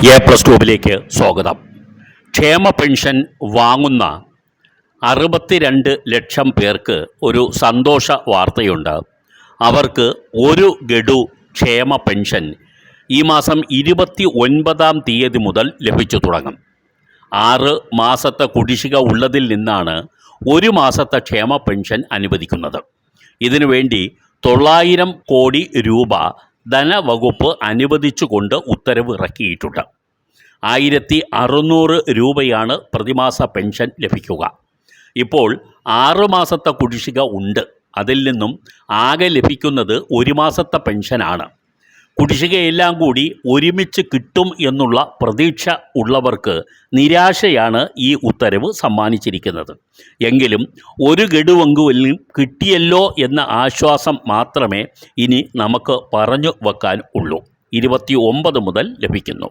A+2 സ്വാഗതം. ക്ഷേമ pension വാങ്ങുന്ന 62 ലക്ഷം പേർക്ക് ഒരു സന്തോഷ വാർത്തയുണ്ട്. അവർക്ക് ഒരു ഗഡു ക്ഷേമ പെൻഷൻ ഈ മാസം 29-ാം തീയതി മുതൽ ലഭിച്ചു തുടങ്ങും. 6 മാസത്തെ കുടിശ്ശിക ഉള്ളതിൽ നിന്നാണ് ഒരു മാസത്തെ ക്ഷേമ പെൻഷൻ അനുവദിക്കുന്നത്. ഇതിനുവേണ്ടി 900 കോടി രൂപ ധനവകുപ്പ് അനുവദിച്ചുകൊണ്ട് ഉത്തരവ് ഇറക്കിയിട്ടുണ്ട്. 1600 രൂപയാണ് പ്രതിമാസ പെൻഷൻ ലഭിക്കുക. ഇപ്പോൾ 6 മാസത്തെ കുടിശ്ശിക ഉണ്ട്. അതിൽ നിന്നും ആകെ ലഭിക്കുന്നത് ഒരു മാസത്തെ പെൻഷനാണ്. കുടിശ്ശികയെല്ലാം കൂടി ഒരുമിച്ച് കിട്ടും എന്നുള്ള പ്രതീക്ഷ ഉള്ളവർക്ക് നിരാശയാണ് ഈ ഉത്തരവ് സമ്മാനിച്ചിരിക്കുന്നത്. എങ്കിലും ഒരു ഗഡുവെങ്കിലും കിട്ടിയല്ലോ എന്ന ആശ്വാസം മാത്രമേ ഇനി നമുക്ക് പറഞ്ഞു വെക്കാൻ ഉള്ളൂ. 29 മുതൽ ലഭിക്കുന്നു.